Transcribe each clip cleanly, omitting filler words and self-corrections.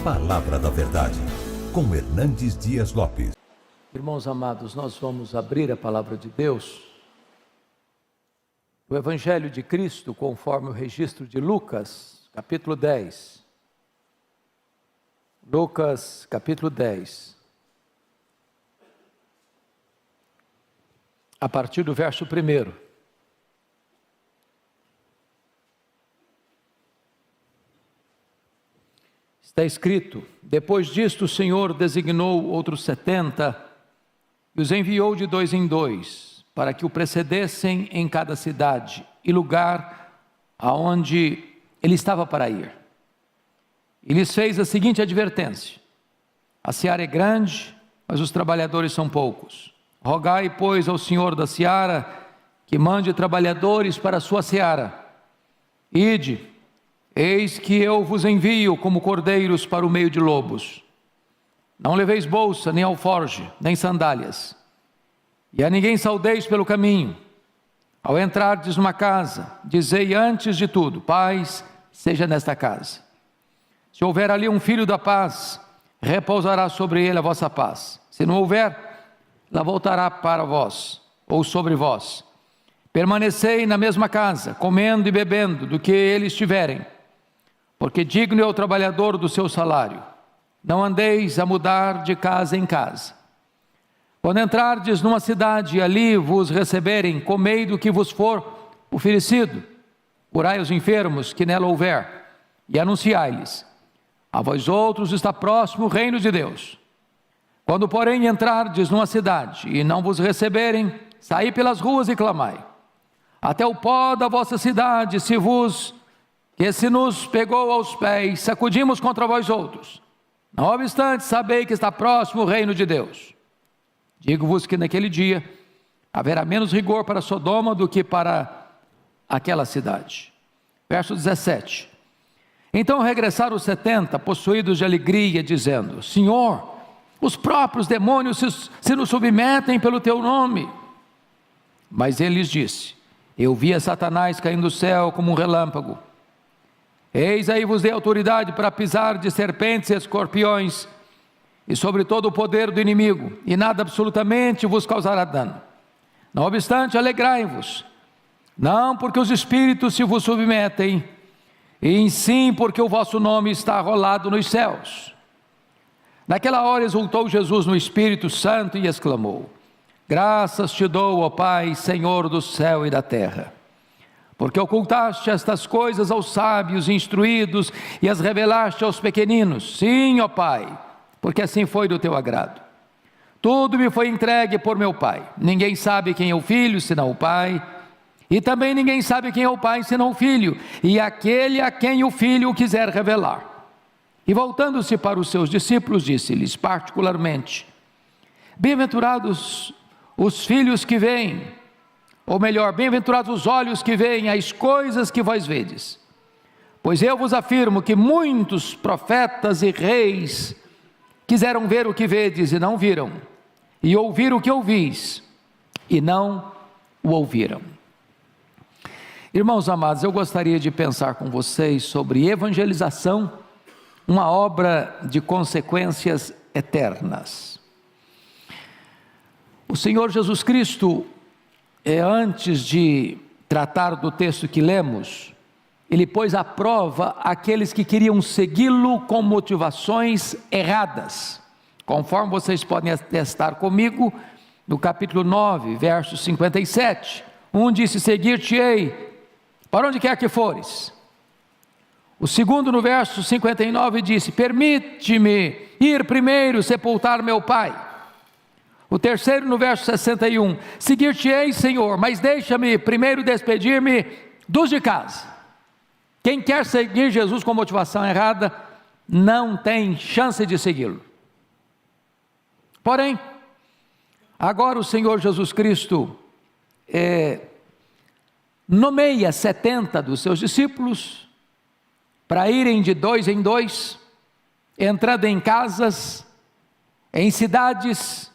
Palavra da Verdade, com Hernandes Dias Lopes. Irmãos amados, nós vamos abrir a Palavra de Deus, o Evangelho de Cristo, conforme o registro de Lucas, capítulo 10. Lucas, capítulo 10. A partir do verso 1. Está escrito: depois disto o Senhor designou outros 70 e os enviou de 2 em 2, para que o precedessem em cada cidade e lugar aonde ele estava para ir. E lhes fez a seguinte advertência: a seara é grande, mas os trabalhadores são poucos. Rogai, pois, ao Senhor da seara que mande trabalhadores para a sua seara. Ide, eis que eu vos envio como cordeiros para o meio de lobos. Não leveis bolsa, nem alforje, nem sandálias, e a ninguém saudeis pelo caminho. Ao entrardes numa casa, dizei antes de tudo: paz seja nesta casa. Se houver ali um filho da paz, repousará sobre ele a vossa paz. Se não houver, ela voltará para vós, ou sobre vós. Permanecei na mesma casa, comendo e bebendo do que eles tiverem, porque digno é o trabalhador do seu salário. Não andeis a mudar de casa em casa. Quando entrardes numa cidade e ali vos receberem, comei do que vos for oferecido. Curai os enfermos que nela houver, e anunciai-lhes: a vós outros está próximo o reino de Deus. Quando, porém, entrardes numa cidade e não vos receberem, saí pelas ruas e clamai: até o pó da vossa cidade se nos pegou aos pés, sacudimos contra vós outros. Não obstante, sabei que está próximo o reino de Deus. Digo-vos que naquele dia haverá menos rigor para Sodoma do que para aquela cidade. Verso 17. Então regressaram os 70, possuídos de alegria, dizendo: Senhor, os próprios demônios se nos submetem pelo teu nome. Mas ele lhes disse: eu via Satanás caindo do céu como um relâmpago. Eis aí vos dei autoridade para pisar de serpentes e escorpiões, e sobre todo o poder do inimigo, e nada absolutamente vos causará dano. Não obstante, alegrai-vos, não porque os espíritos se vos submetem, e sim porque o vosso nome está arrolado nos céus. Naquela hora exultou Jesus no Espírito Santo e exclamou: graças te dou, ó Pai, Senhor do céu e da terra, porque ocultaste estas coisas aos sábios e instruídos e as revelaste aos pequeninos. Sim, ó Pai, porque assim foi do teu agrado. Tudo me foi entregue por meu Pai. Ninguém sabe quem é o Filho, senão o Pai, e também ninguém sabe quem é o Pai, senão o Filho, e aquele a quem o Filho o quiser revelar. E voltando-se para os seus discípulos, disse-lhes particularmente: bem-aventurados os filhos que veem, ou melhor, bem-aventurados os olhos que veem as coisas que vós vedes. Pois eu vos afirmo que muitos profetas e reis quiseram ver o que vedes e não viram, e ouvir o que ouvis e não o ouviram. Irmãos amados, eu gostaria de pensar com vocês sobre evangelização, uma obra de consequências eternas. O Senhor Jesus Cristo, antes de tratar do texto que lemos, ele pôs à prova aqueles que queriam segui-lo com motivações erradas, conforme vocês podem atestar comigo, no capítulo 9, verso 57, um disse: seguir-te-ei para onde quer que fores. O segundo, no verso 59, disse: permite-me ir primeiro sepultar meu pai. O terceiro, no verso 61, seguir-te-ei, Senhor, mas deixa-me primeiro despedir-me dos de casa. Quem quer seguir Jesus com motivação errada, não tem chance de segui-lo. Porém, agora o Senhor Jesus Cristo nomeia 70 dos seus discípulos para irem de 2 em 2, entrando em casas, em cidades,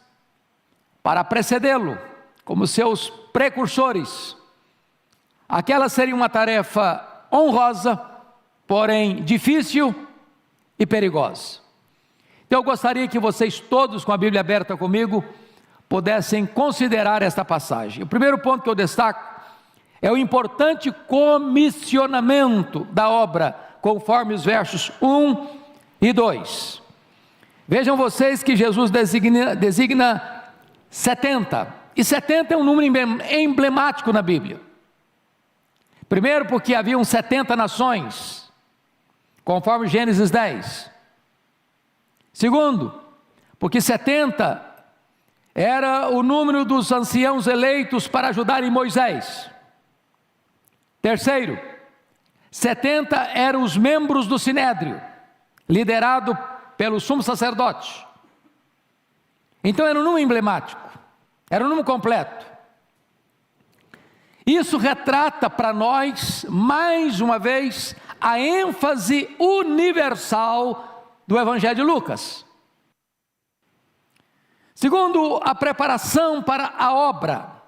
para precedê-lo, como seus precursores. Aquela seria uma tarefa honrosa, porém difícil e perigosa. Então eu gostaria que vocês todos, com a Bíblia aberta comigo, pudessem considerar esta passagem. O primeiro ponto que eu destaco é o importante comissionamento da obra, conforme os versos 1 e 2. Vejam vocês que Jesus designa 70, e 70 é um número emblemático na Bíblia. Primeiro porque haviam 70 nações, conforme Gênesis 10. Segundo, porque 70 era o número dos anciãos eleitos para ajudarem Moisés. Terceiro, 70 eram os membros do Sinédrio, liderado pelo sumo sacerdote. Então era um número emblemático, era um número completo. Isso retrata para nós, mais uma vez, a ênfase universal do Evangelho de Lucas. Segundo, a preparação para a obra,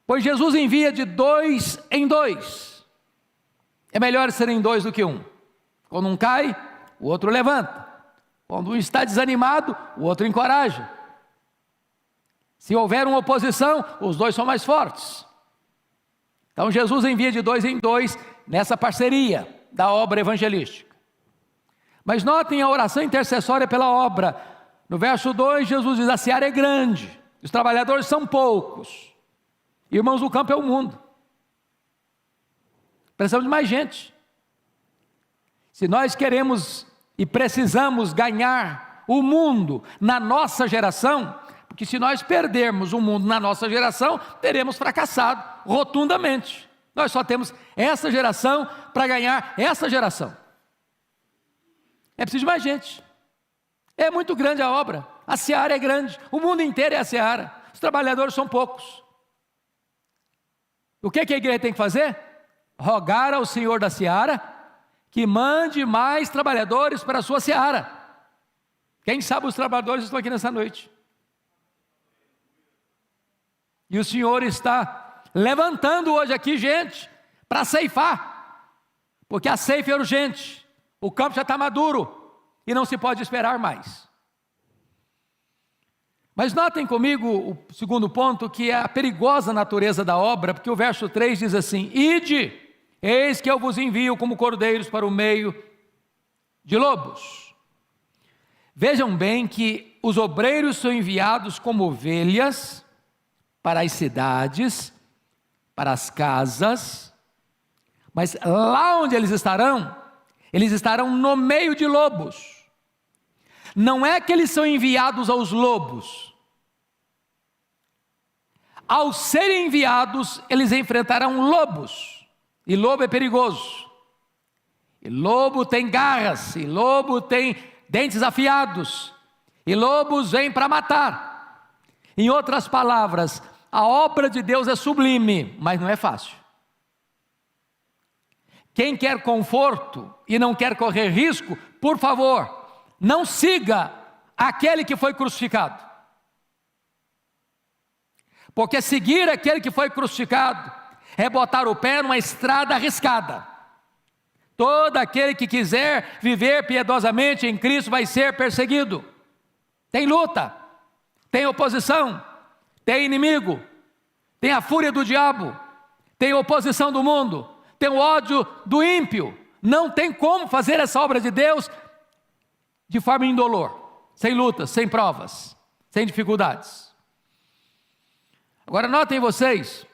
pois Jesus envia de 2 em 2. É melhor ser em 2 do que 1. Quando um cai, o outro levanta. Quando um está desanimado, o outro encoraja. Se houver uma oposição, os dois são mais fortes. Então Jesus envia de 2 em 2 nessa parceria da obra evangelística. Mas notem a oração intercessória pela obra. No verso 2, Jesus diz: a seara é grande, os trabalhadores são poucos. Irmãos, o campo é o mundo. Precisamos de mais gente. Se nós queremos e precisamos ganhar o mundo na nossa geração, porque se nós perdermos o mundo na nossa geração, teremos fracassado rotundamente. Nós só temos essa geração para ganhar essa geração. É preciso de mais gente. É muito grande a obra, a seara é grande, o mundo inteiro é a seara, os trabalhadores são poucos. O que a igreja tem que fazer? Rogar ao Senhor da seara que mande mais trabalhadores para a sua seara. Quem sabe os trabalhadores estão aqui nessa noite. E o Senhor está levantando hoje aqui gente para ceifar, porque a ceifa é urgente, o campo já está maduro e não se pode esperar mais. Mas notem comigo o segundo ponto, que é a perigosa natureza da obra, porque o verso 3 diz assim: ide, eis que eu vos envio como cordeiros para o meio de lobos. Vejam bem que os obreiros são enviados como ovelhas para as cidades, para as casas, mas lá onde eles estarão no meio de lobos. Não é que eles são enviados aos lobos. Ao serem enviados, eles enfrentarão lobos, e lobo é perigoso, e lobo tem garras, e lobo tem dentes afiados, e lobos vêm para matar. Em outras palavras, a obra de Deus é sublime, mas não é fácil. Quem quer conforto e não quer correr risco, por favor, não siga aquele que foi crucificado. Porque seguir aquele que foi crucificado é botar o pé numa estrada arriscada. Todo aquele que quiser viver piedosamente em Cristo vai ser perseguido. Tem luta, tem oposição, tem inimigo, tem a fúria do diabo, tem oposição do mundo, tem o ódio do ímpio. Não tem como fazer essa obra de Deus de forma indolor, sem lutas, sem provas, sem dificuldades. Agora notem vocês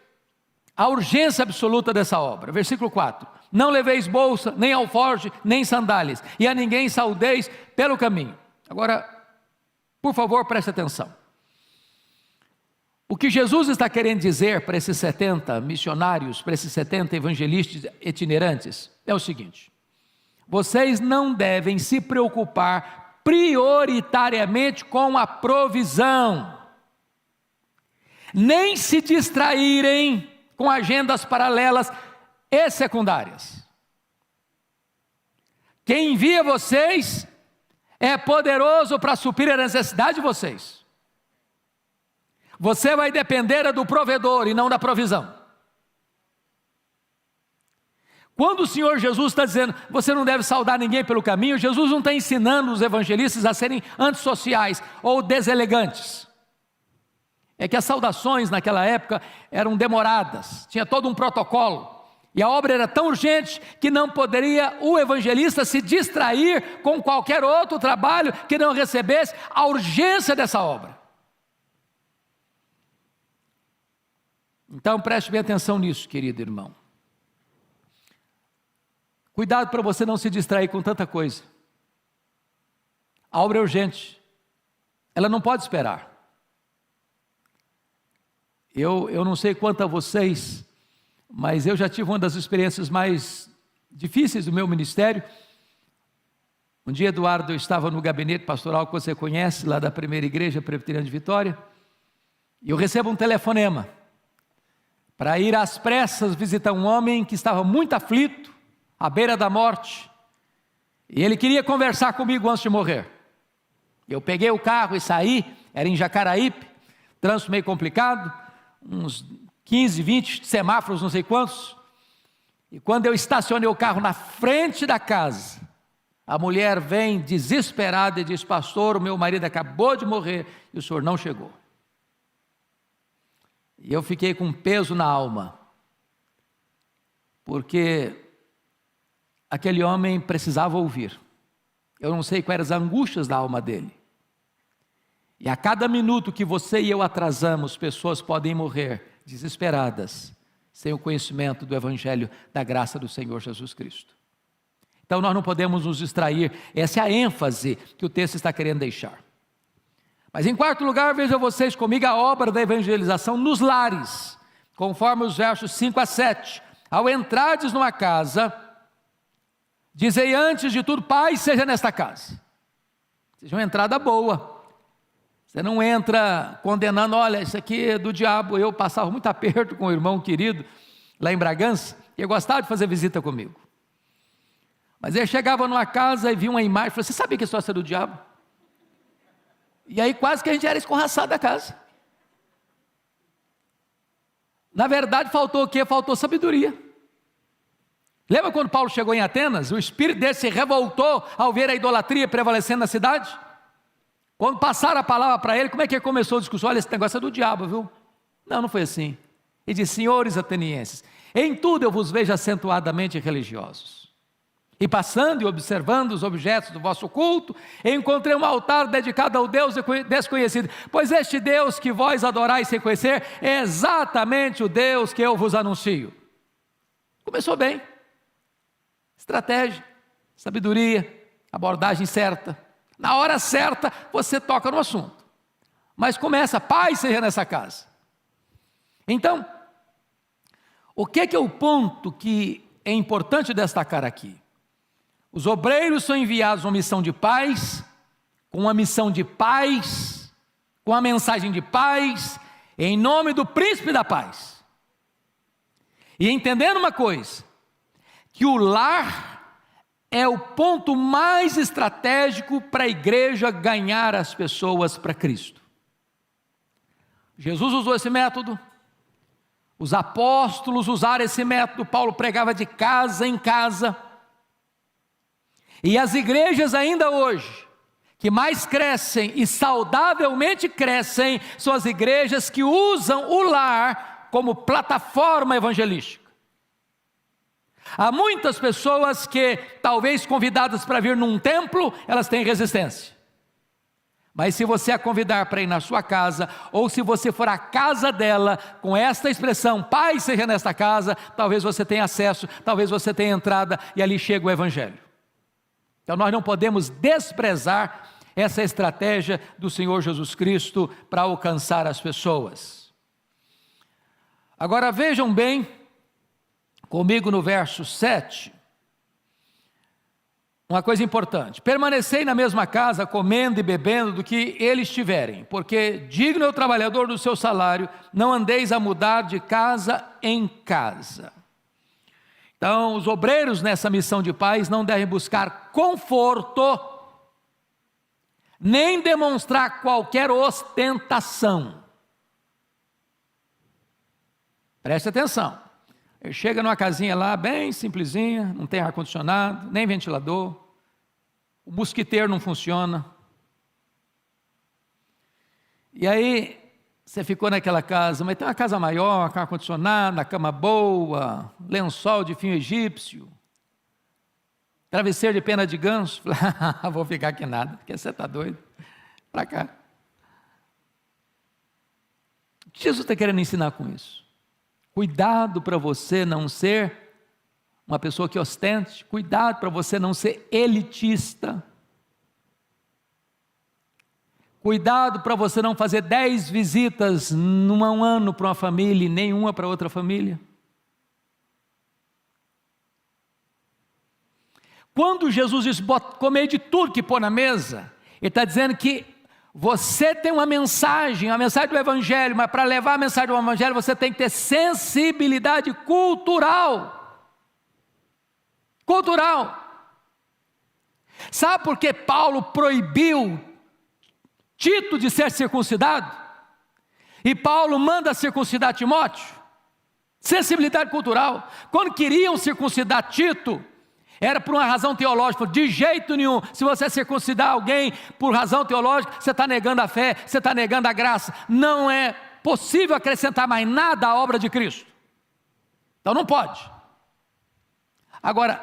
a urgência absoluta dessa obra. Versículo 4: não leveis bolsa, nem alforje, nem sandálias, e a ninguém saudeis pelo caminho. Agora, por favor, preste atenção. O que Jesus está querendo dizer para esses 70 missionários, para esses 70 evangelistas itinerantes, é o seguinte: vocês não devem se preocupar prioritariamente com a provisão, nem se distraírem com agendas paralelas e secundárias. Quem envia vocês é poderoso para suprir a necessidade de vocês. Você vai depender do provedor e não da provisão. Quando o Senhor Jesus está dizendo, você não deve saudar ninguém pelo caminho, Jesus não está ensinando os evangelistas a serem antissociais ou deselegantes. É que as saudações naquela época eram demoradas, tinha todo um protocolo. E a obra era tão urgente que não poderia o evangelista se distrair com qualquer outro trabalho que não recebesse a urgência dessa obra. Então preste bem atenção nisso, querido irmão. Cuidado para você não se distrair com tanta coisa. A obra é urgente, ela não pode esperar. Eu não sei quanto a vocês, mas eu já tive uma das experiências mais difíceis do meu ministério. Um dia, Eduardo, eu estava no gabinete pastoral que você conhece, lá da primeira igreja presbiteriana de Vitória, e eu recebo um telefonema para ir às pressas visitar um homem que estava muito aflito, à beira da morte, e ele queria conversar comigo antes de morrer. Eu peguei o carro e saí, era em Jacaraípe, trânsito meio complicado, uns 15, 20 semáforos, não sei quantos, e quando eu estacionei o carro na frente da casa, a mulher vem desesperada e diz, pastor, o meu marido acabou de morrer e o senhor não chegou. E eu fiquei com um peso na alma, porque aquele homem precisava ouvir. Eu não sei quais eram as angústias da alma dele. E a cada minuto que você e eu atrasamos, pessoas podem morrer desesperadas, sem o conhecimento do Evangelho da graça do Senhor Jesus Cristo. Então nós não podemos nos distrair, essa é a ênfase que o texto está querendo deixar. Mas em quarto lugar, vejam vocês comigo a obra da evangelização nos lares, conforme os versos 5 a 7. Ao entrardes numa casa, dizei antes de tudo, paz seja nesta casa. Seja uma entrada boa. Você não entra condenando, olha, isso aqui é do diabo. Eu passava muito aperto com o irmão querido, lá em Bragança, e ele gostava de fazer visita comigo. Mas ele chegava numa casa e via uma imagem, e falou, você sabia que isso é do diabo? E aí quase que a gente era escorraçado da casa. Na verdade faltou o quê? Faltou sabedoria. Lembra quando Paulo chegou em Atenas? O espírito dele se revoltou ao ver a idolatria prevalecendo na cidade? Quando passaram a palavra para ele, como é que ele começou a discussão? Olha, esse negócio é do diabo, viu? Não, não foi assim. Ele disse, senhores atenienses, em tudo eu vos vejo acentuadamente religiosos. E passando e observando os objetos do vosso culto, encontrei um altar dedicado ao Deus desconhecido. Pois este Deus que vós adorais sem conhecer, é exatamente o Deus que eu vos anuncio. Começou bem. Estratégia, sabedoria, abordagem certa. Na hora certa, você toca no assunto. Mas começa, paz seja nessa casa. Então, o que é o ponto que é importante destacar aqui? Os obreiros são enviados uma missão de paz, com uma missão de paz, com a mensagem de paz, em nome do príncipe da paz. E entendendo uma coisa, que o lar é o ponto mais estratégico para a igreja ganhar as pessoas para Cristo. Jesus usou esse método, os apóstolos usaram esse método, Paulo pregava de casa em casa. E as igrejas ainda hoje, que mais crescem e saudavelmente crescem, são as igrejas que usam o lar como plataforma evangelística. Há muitas pessoas que, talvez convidadas para vir num templo, elas têm resistência. Mas se você a convidar para ir na sua casa, ou se você for à casa dela, com esta expressão, paz seja nesta casa, talvez você tenha acesso, talvez você tenha entrada, e ali chega o evangelho. Então nós não podemos desprezar essa estratégia do Senhor Jesus Cristo para alcançar as pessoas. Agora vejam bem, comigo no verso 7, uma coisa importante. Permanecei na mesma casa, comendo e bebendo do que eles tiverem, porque digno é o trabalhador do seu salário, não andeis a mudar de casa em casa. Então, os obreiros nessa missão de paz não devem buscar conforto, nem demonstrar qualquer ostentação. Preste atenção. Ele chega numa casinha lá, bem simplesinha, não tem ar-condicionado, nem ventilador, o mosquiteiro não funciona. E aí, você ficou naquela casa, mas tem uma casa maior, com ar-condicionado, cama boa, lençol de fio egípcio, travesseiro de pena de ganso. Vou ficar aqui nada, porque você está doido. Para cá. O que Jesus está querendo ensinar com isso? Cuidado para você não ser uma pessoa que ostente, cuidado para você não ser elitista, cuidado para você não fazer 10 visitas num ano para uma família e nenhuma para outra família. Quando Jesus diz, comer de tudo que pôr na mesa, Ele está dizendo que você tem uma mensagem do Evangelho, mas para levar a mensagem do Evangelho, você tem que ter sensibilidade cultural. Cultural. Sabe por que Paulo proibiu Tito de ser circuncidado? E Paulo manda circuncidar Timóteo? Sensibilidade cultural. Quando queriam circuncidar Tito, era por uma razão teológica. De jeito nenhum, se você circuncidar alguém por razão teológica, você está negando a fé, você está negando a graça. Não é possível acrescentar mais nada à obra de Cristo. Então não pode. Agora,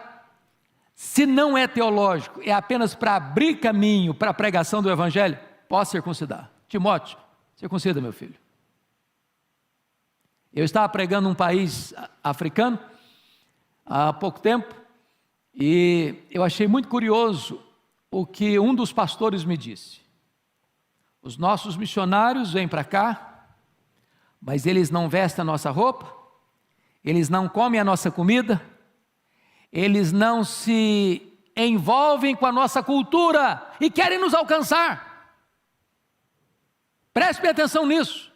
se não é teológico, é apenas para abrir caminho para a pregação do Evangelho, pode circuncidar. Timóteo, circuncida, meu filho. Eu estava pregando num país africano há pouco tempo, e eu achei muito curioso o que um dos pastores me disse. Os nossos missionários vêm para cá, mas eles não vestem a nossa roupa, eles não comem a nossa comida, eles não se envolvem com a nossa cultura e querem nos alcançar. Preste atenção nisso.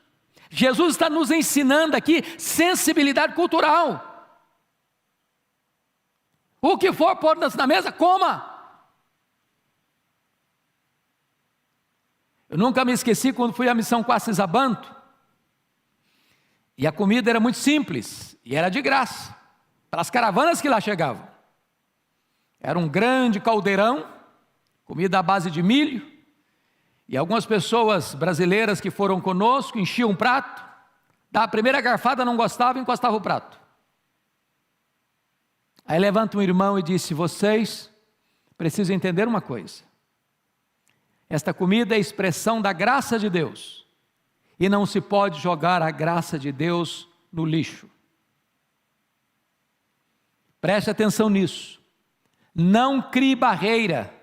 Jesus está nos ensinando aqui sensibilidade cultural. O que for pôr na mesa, coma. Eu nunca me esqueci quando fui à missão Quassis Abantu, e a comida era muito simples, e era de graça, para as caravanas que lá chegavam. Era um grande caldeirão, comida à base de milho, e algumas pessoas brasileiras que foram conosco enchiam um prato, da primeira garfada não gostava, encostava o prato. Aí levanta um irmão e disse, vocês precisam entender uma coisa, esta comida é expressão da graça de Deus, e não se pode jogar a graça de Deus no lixo. Preste atenção nisso, não crie barreira,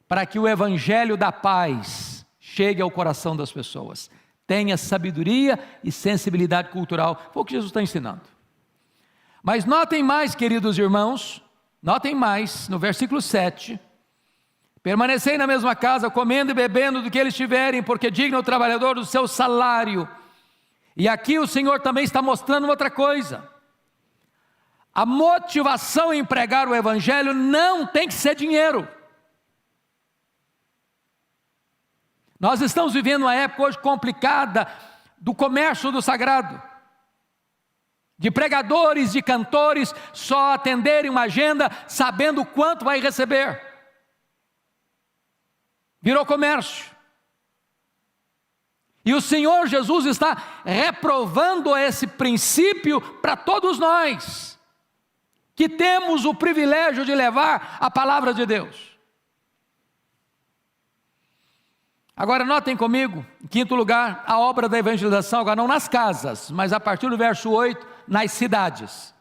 para que o Evangelho da paz chegue ao coração das pessoas, tenha sabedoria e sensibilidade cultural, foi o que Jesus está ensinando. Mas notem mais, queridos irmãos, notem mais, no versículo 7, permanecei na mesma casa, comendo e bebendo do que eles tiverem, porque digno é o trabalhador do seu salário. E aqui o Senhor também está mostrando outra coisa, a motivação em pregar o Evangelho não tem que ser dinheiro. Nós estamos vivendo uma época hoje complicada, do comércio do sagrado, de pregadores, de cantores, só atenderem uma agenda, sabendo quanto vai receber. Virou comércio. E o Senhor Jesus está reprovando esse princípio para todos nós, que temos o privilégio de levar a palavra de Deus. Agora notem comigo, em quinto lugar, a obra da evangelização, agora não nas casas, mas a partir do verso 8, nas cidades.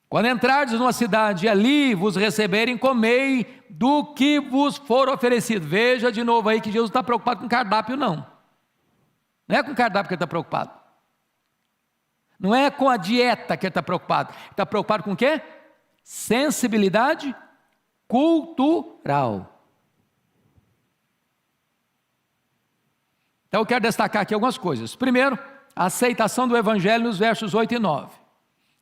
Quando entrardes numa cidade e ali vos receberem, comei do que vos for oferecido. Veja de novo aí que Jesus está preocupado com cardápio não. Não é com cardápio que ele está preocupado. Não é com a dieta que ele está preocupado. Ele está preocupado com o quê? Sensibilidade cultural. Então eu quero destacar aqui algumas coisas. Primeiro, a aceitação do Evangelho nos versos 8 e 9.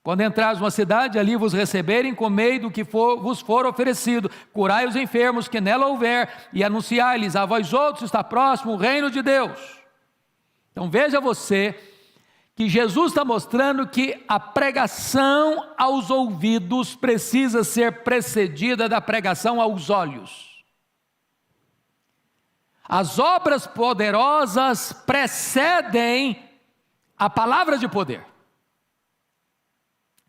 Quando entrares numa cidade, ali vos receberem, comei do que vos for oferecido, curai os enfermos que nela houver, e anunciai-lhes a vós outros está próximo o reino de Deus. Então veja você, que Jesus está mostrando que a pregação aos ouvidos precisa ser precedida da pregação aos olhos. As obras poderosas precedem a palavra de poder.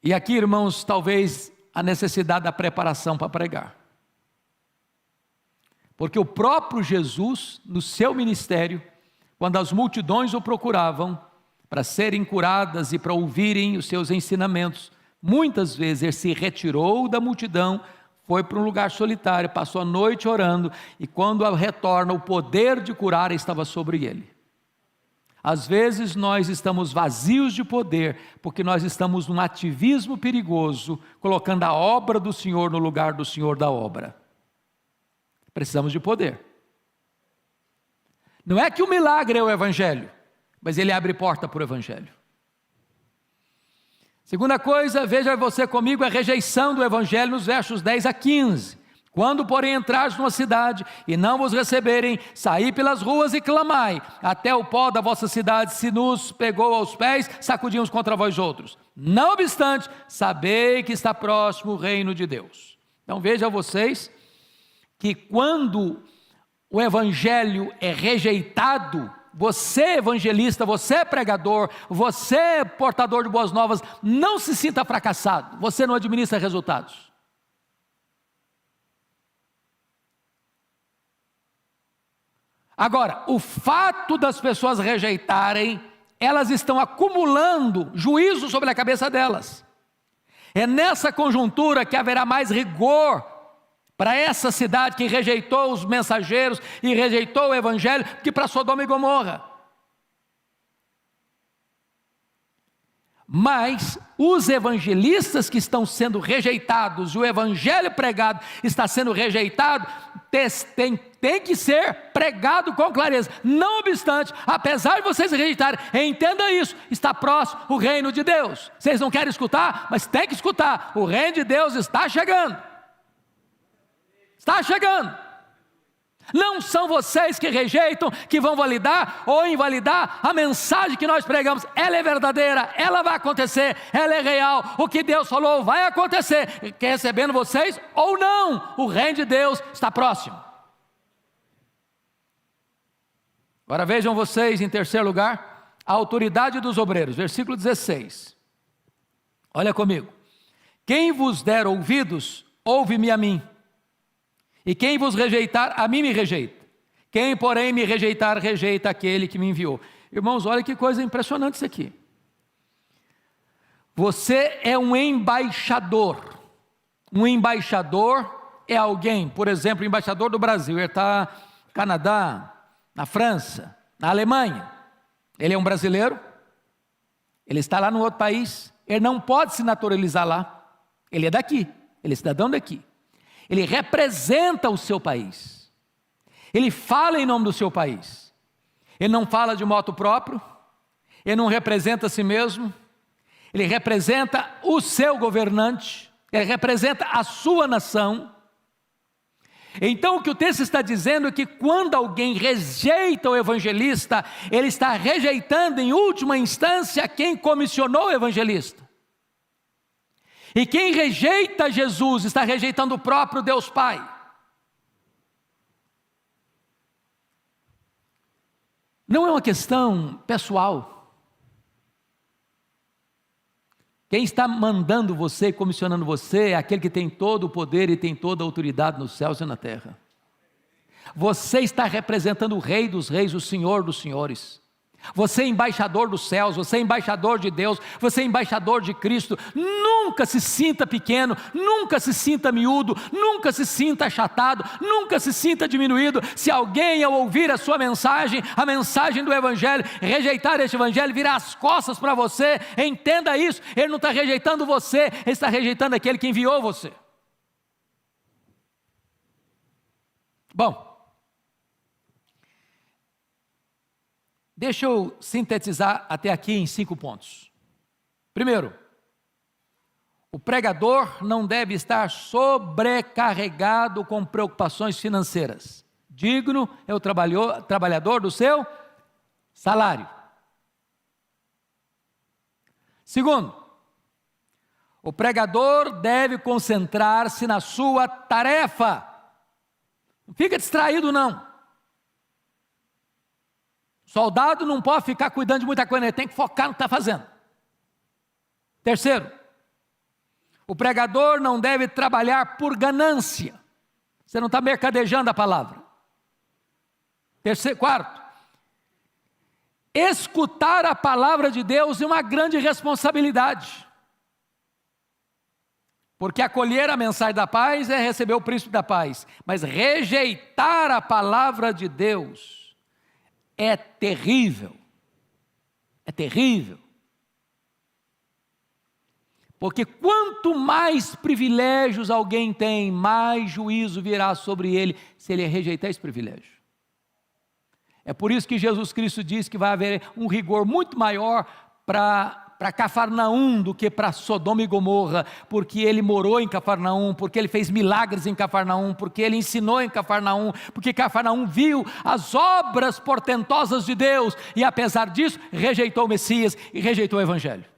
E aqui, irmãos, talvez a necessidade da preparação para pregar. Porque o próprio Jesus, no seu ministério, quando as multidões o procuravam para serem curadas e para ouvirem os seus ensinamentos, muitas vezes ele se retirou da multidão, foi para um lugar solitário, passou a noite orando, e quando retorna, o poder de curar estava sobre ele. Às vezes nós estamos vazios de poder, porque nós estamos num ativismo perigoso, colocando a obra do Senhor no lugar do Senhor da obra. Precisamos de poder. Não é que o milagre é o Evangelho, mas ele abre porta para o Evangelho. Segunda coisa, veja você comigo, a rejeição do Evangelho nos versos 10 a 15. Quando, porém, entrares numa cidade e não vos receberem, saí pelas ruas e clamai, até o pó da vossa cidade se nos pegou aos pés, sacudimos contra vós outros. Não obstante, sabei que está próximo o reino de Deus. Então vejam vocês, que quando o Evangelho é rejeitado, você evangelista, você pregador, você portador de boas novas, não se sinta fracassado, você não administra resultados. Agora, o fato das pessoas rejeitarem, elas estão acumulando juízo sobre a cabeça delas. É nessa conjuntura que haverá mais rigor para essa cidade que rejeitou os mensageiros e rejeitou o Evangelho, que para Sodoma e Gomorra. Mas os evangelistas que estão sendo rejeitados, o Evangelho pregado está sendo rejeitado, tem que ser pregado com clareza. Não obstante, apesar de vocês rejeitarem, entenda isso, está próximo o reino de Deus. Vocês não querem escutar, mas tem que escutar. O reino de Deus está chegando. Está chegando. Não são vocês que rejeitam, que vão validar ou invalidar a mensagem que nós pregamos. Ela é verdadeira, ela vai acontecer, ela é real. O que Deus falou vai acontecer, quer recebendo vocês ou não. O reino de Deus está próximo. Agora vejam vocês, em terceiro lugar, a autoridade dos obreiros, versículo 16. Olha comigo. Quem vos der ouvidos, ouve-me a mim. E quem vos rejeitar, a mim me rejeita. Quem, porém, me rejeitar, rejeita aquele que me enviou. Irmãos, olha que coisa impressionante isso aqui. Você é um embaixador. Um embaixador é alguém, por exemplo, o embaixador do Brasil. Ele está no Canadá, na França, na Alemanha. Ele é um brasileiro. Ele está lá no outro país. Ele não pode se naturalizar lá. Ele é daqui. Ele é cidadão daqui. Ele representa o seu país. Ele fala em nome do seu país. Ele não fala de moto próprio. Ele não representa a si mesmo. Ele representa o seu governante. Ele representa a sua nação. Então o que o texto está dizendo é que quando alguém rejeita o evangelista, ele está rejeitando em última instância quem comissionou o evangelista. E quem rejeita Jesus está rejeitando o próprio Deus Pai. Não é uma questão pessoal. Quem está mandando você, comissionando você, é aquele que tem todo o poder e tem toda a autoridade nos céus e na terra. Você está representando o Rei dos Reis, o Senhor dos Senhores. Você é embaixador dos céus, você é embaixador de Deus, você é embaixador de Cristo. Nunca se sinta pequeno, nunca se sinta miúdo, nunca se sinta achatado, nunca se sinta diminuído. Se alguém ao ouvir a sua mensagem, a mensagem do Evangelho, rejeitar este Evangelho, virar as costas para você, entenda isso, ele não está rejeitando você, ele está rejeitando aquele que enviou você. Bom, deixa eu sintetizar até aqui em 5 pontos. Primeiro, o pregador não deve estar sobrecarregado com preocupações financeiras. Digno é o trabalhador do seu salário. Segundo, o pregador deve concentrar-se na sua tarefa. Não fica distraído, não. Soldado não pode ficar cuidando de muita coisa, ele tem que focar no que está fazendo. Terceiro, o pregador não deve trabalhar por ganância. Você não está mercadejando a palavra. Quarto, escutar a palavra de Deus é uma grande responsabilidade. Porque acolher a mensagem da paz é receber o príncipe da paz. Mas rejeitar a palavra de Deus é terrível. É terrível. Porque quanto mais privilégios alguém tem, mais juízo virá sobre ele se ele rejeitar esse privilégio. É por isso que Jesus Cristo diz que vai haver um rigor muito maior para Cafarnaum do que para Sodoma e Gomorra, porque ele morou em Cafarnaum, porque ele fez milagres em Cafarnaum, porque ele ensinou em Cafarnaum, porque Cafarnaum viu as obras portentosas de Deus, e apesar disso, rejeitou o Messias e rejeitou o Evangelho.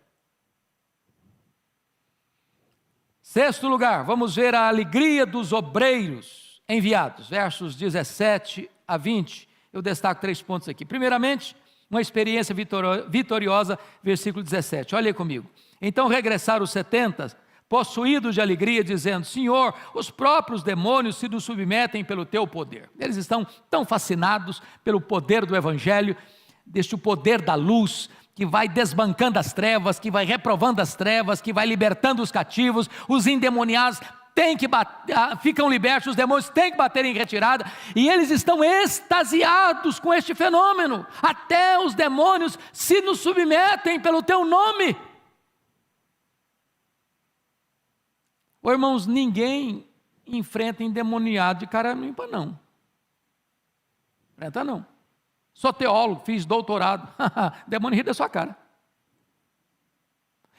Sexto lugar, vamos ver a alegria dos obreiros enviados, versos 17 a 20, eu destaco 3 pontos aqui. Primeiramente, uma experiência vitoriosa, versículo 17, olha aí comigo. Então regressaram os 70, possuídos de alegria, dizendo: Senhor, os próprios demônios se nos submetem pelo teu poder. Eles estão tão fascinados pelo poder do Evangelho, deste poder da luz, que vai desbancando as trevas, que vai reprovando as trevas, que vai libertando os cativos, os endemoniados ficam libertos, os demônios têm que bater em retirada, e eles estão extasiados com este fenômeno. Até os demônios se nos submetem pelo teu nome. Irmãos, ninguém enfrenta endemoniado de cara limpa, não. Enfrenta não. Sou teólogo, fiz doutorado. Demônio ri da sua cara.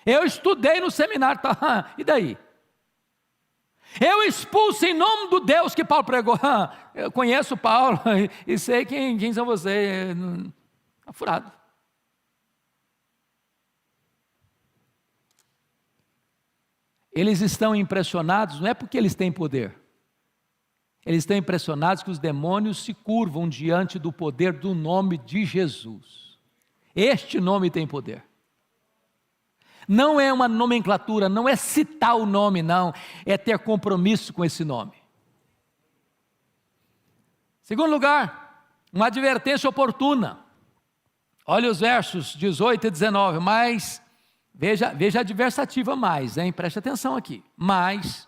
Eu estudei no seminário, tá? E daí? Eu expulso em nome do Deus que Paulo pregou. Eu conheço Paulo e sei quem são vocês. Está furado. Eles estão impressionados, não é porque eles têm poder. Eles estão impressionados que os demônios se curvam diante do poder do nome de Jesus. Este nome tem poder. Não é uma nomenclatura, não é citar o nome, não. É ter compromisso com esse nome. Segundo lugar, uma advertência oportuna. Olha os versos 18 e 19, mas, veja a adversativa mais, hein? Preste atenção aqui. Mas,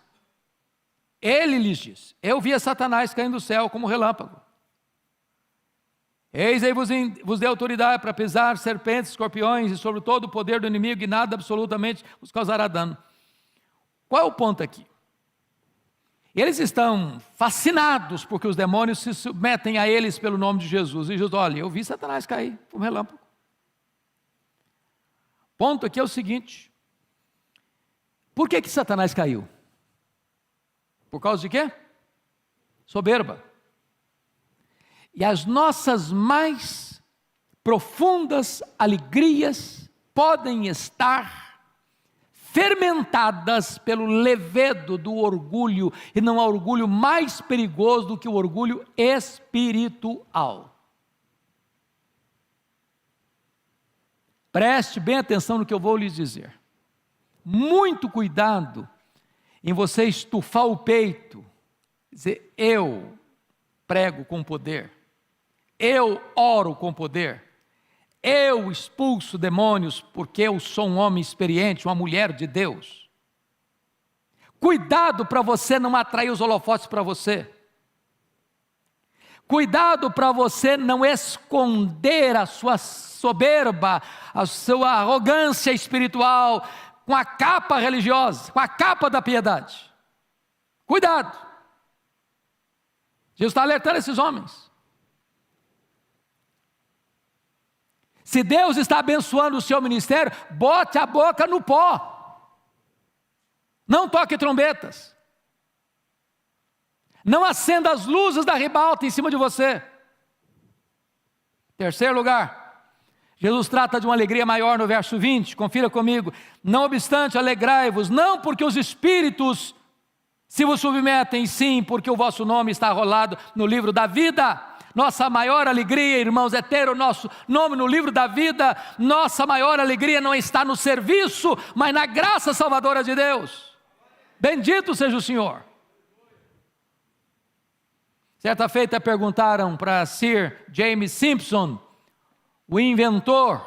ele lhes diz: eu via Satanás caindo do céu como relâmpago. Eis aí vos dei autoridade para pisar serpentes, escorpiões e sobre todo o poder do inimigo, e nada absolutamente vos causará dano. Qual é o ponto aqui? Eles estão fascinados porque os demônios se submetem a eles pelo nome de Jesus. E Jesus: olha, eu vi Satanás cair como relâmpago. Ponto aqui é o seguinte: por que Satanás caiu? Por causa de quê? Soberba. E as nossas mais profundas alegrias podem estar fermentadas pelo levedo do orgulho, e não há orgulho mais perigoso do que o orgulho espiritual. Preste bem atenção no que eu vou lhes dizer. Muito cuidado em você estufar o peito, dizer: eu prego com poder, eu oro com poder, eu expulso demônios porque eu sou um homem experiente, uma mulher de Deus. Cuidado para você não atrair os holofotes para você. Cuidado para você não esconder a sua soberba, a sua arrogância espiritual com a capa religiosa, com a capa da piedade. Cuidado. Jesus está alertando esses homens. Se Deus está abençoando o seu ministério, bote a boca no pó. Não toque trombetas. Não acenda as luzes da ribalta em cima de você. Terceiro lugar, Jesus trata de uma alegria maior no verso 20, confira comigo. Não obstante, alegrai-vos, não porque os espíritos se vos submetem, sim, porque o vosso nome está rolado no livro da vida. Nossa maior alegria, irmãos, é ter o nosso nome no livro da vida. Nossa maior alegria não está no serviço, mas na graça salvadora de Deus. Bendito seja o Senhor. Certa feita perguntaram para Sir James Simpson, o inventor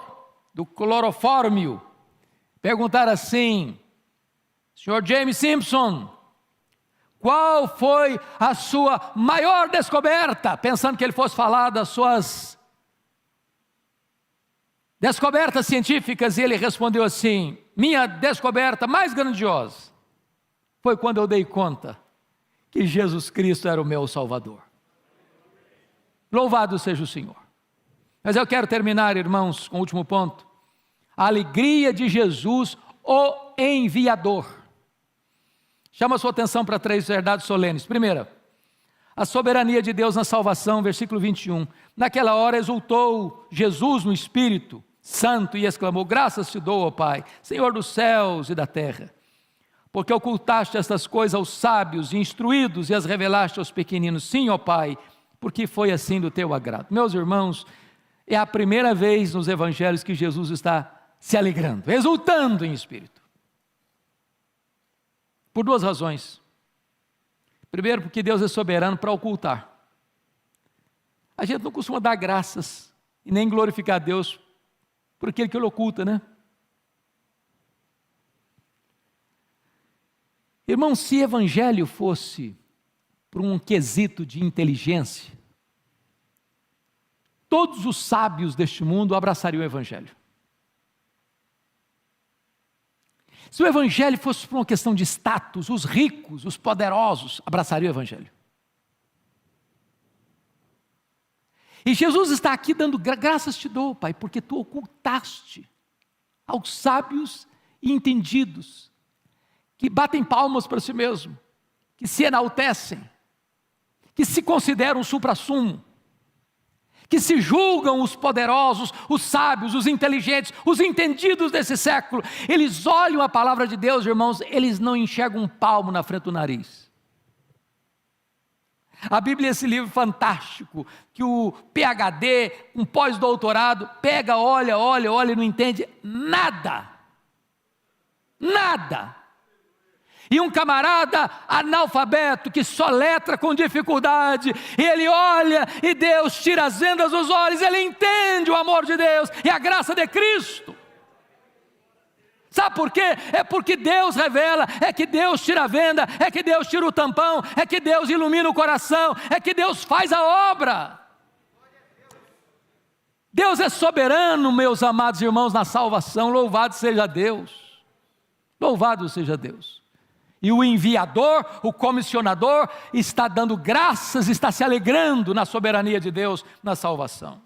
do clorofórmio, perguntaram assim: Sr. James Simpson, qual foi a sua maior descoberta? Pensando que ele fosse falar das suas descobertas científicas, e ele respondeu assim: minha descoberta mais grandiosa foi quando eu dei conta que Jesus Cristo era o meu Salvador. Louvado seja o Senhor. Mas eu quero terminar, irmãos, com o último ponto. A alegria de Jesus, o enviador. Chama a sua atenção para 3 verdades solenes. Primeira, a soberania de Deus na salvação, versículo 21. Naquela hora exultou Jesus no Espírito Santo e exclamou: graças te dou, ó Pai, Senhor dos céus e da terra, porque ocultaste estas coisas aos sábios e instruídos e as revelaste aos pequeninos. Sim, ó Pai, porque foi assim do teu agrado. Meus irmãos, é a primeira vez nos evangelhos que Jesus está se alegrando, exultando em espírito. Por 2 razões. Primeiro, porque Deus é soberano para ocultar. A gente não costuma dar graças e nem glorificar a Deus por aquele que ele oculta, né? Irmão, se evangelho fosse por um quesito de inteligência, todos os sábios deste mundo abraçariam o evangelho. Se o evangelho fosse por uma questão de status, os ricos, os poderosos abraçariam o evangelho. E Jesus está aqui dando graças te dou, Pai, porque tu ocultaste aos sábios e entendidos, que batem palmas para si mesmo, que se enaltecem, que se consideram supra-sumo, que se julgam os poderosos, os sábios, os inteligentes, os entendidos desse século. Eles olham a palavra de Deus, irmãos, eles não enxergam um palmo na frente do nariz. A Bíblia é esse livro fantástico, que o PhD, um pós-doutorado, pega, olha e não entende nada. Nada. E um camarada analfabeto que só letra com dificuldade, e ele olha e Deus tira as vendas dos olhos, ele entende o amor de Deus e a graça de Cristo. Sabe por quê? É porque Deus revela, é que Deus tira a venda, é que Deus tira o tampão, é que Deus ilumina o coração, é que Deus faz a obra. Deus é soberano, meus amados irmãos, na salvação. Louvado seja Deus. Louvado seja Deus. E o enviador, o comissionador, está dando graças, está se alegrando na soberania de Deus na salvação.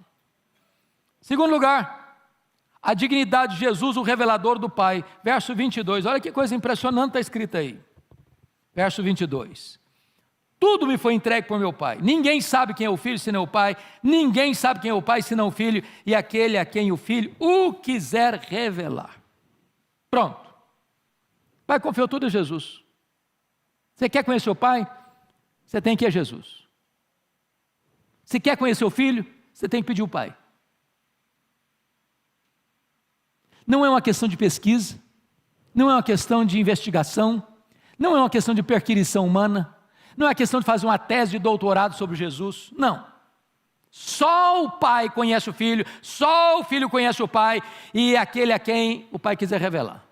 Segundo lugar, a dignidade de Jesus, o revelador do Pai. Verso 22, olha que coisa impressionante está escrita aí. Verso 22. Tudo me foi entregue por meu Pai. Ninguém sabe quem é o Filho senão o Pai. Ninguém sabe quem é o Pai senão o Filho. E aquele a quem o Filho o quiser revelar. Pronto. O Pai confiou tudo a Jesus. Você quer conhecer o Pai? Você tem que ir a Jesus. Se quer conhecer o Filho, você tem que pedir o Pai. Não é uma questão de pesquisa, não é uma questão de investigação, não é uma questão de perquisição humana, não é uma questão de fazer uma tese de doutorado sobre Jesus, não. Só o Pai conhece o Filho, só o Filho conhece o Pai, e aquele a quem o Pai quiser revelar.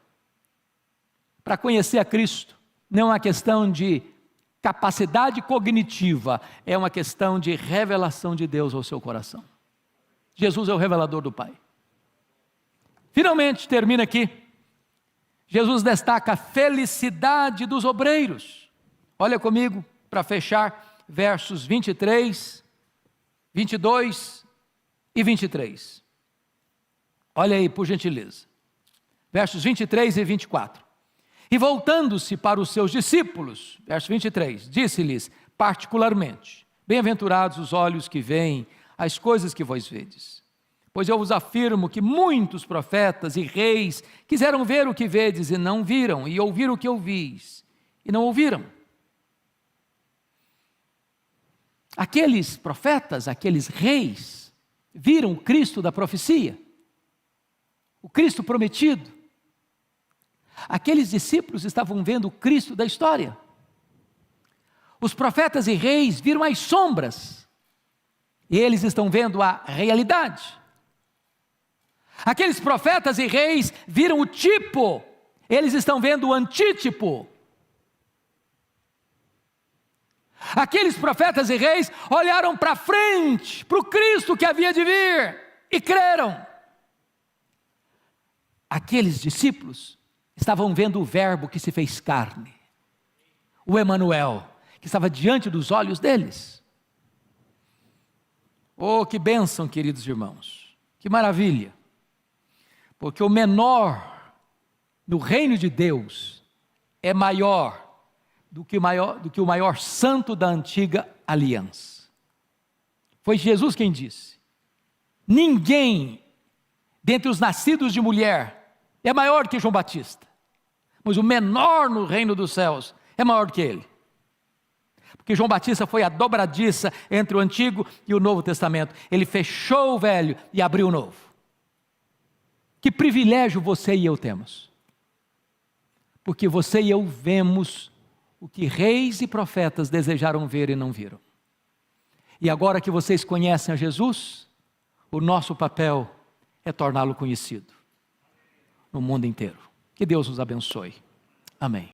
Para conhecer a Cristo, não é uma questão de capacidade cognitiva, é uma questão de revelação de Deus ao seu coração. Jesus é o revelador do Pai. Finalmente, termina aqui. Jesus destaca a felicidade dos obreiros. Olha comigo, para fechar, versos 23, 22 e 23. Olha aí, por gentileza. Versos 23 e 24. E voltando-se para os seus discípulos, verso 23, disse-lhes particularmente: bem-aventurados os olhos que veem as coisas que vós vedes, Pois eu vos afirmo que muitos profetas e reis quiseram ver o que vedes e não viram, e ouvir o que ouvis e não ouviram. Aqueles profetas, aqueles reis, viram o Cristo da profecia, o Cristo prometido. Aqueles discípulos estavam vendo o Cristo da história. Os profetas e reis viram as sombras, e eles estão vendo a realidade. Aqueles profetas e reis viram o tipo, eles estão vendo o antítipo. Aqueles profetas e reis olharam para frente, para o Cristo que havia de vir, e creram. Aqueles discípulos estavam vendo o Verbo que se fez carne, o Emanuel, que estava diante dos olhos deles. Oh, que bênção, queridos irmãos, que maravilha, porque o menor no reino de Deus é maior do que o maior santo da antiga aliança. Foi Jesus quem disse: ninguém dentre os nascidos de mulher é maior que João Batista, mas o menor no reino dos céus é maior que ele. Porque João Batista foi a dobradiça entre o Antigo e o Novo Testamento. Ele fechou o velho e abriu o novo. Que privilégio você e eu temos. Porque você e eu vemos o que reis e profetas desejaram ver e não viram. E agora que vocês conhecem a Jesus, o nosso papel é torná-lo conhecido no mundo inteiro. Que Deus nos abençoe. Amém.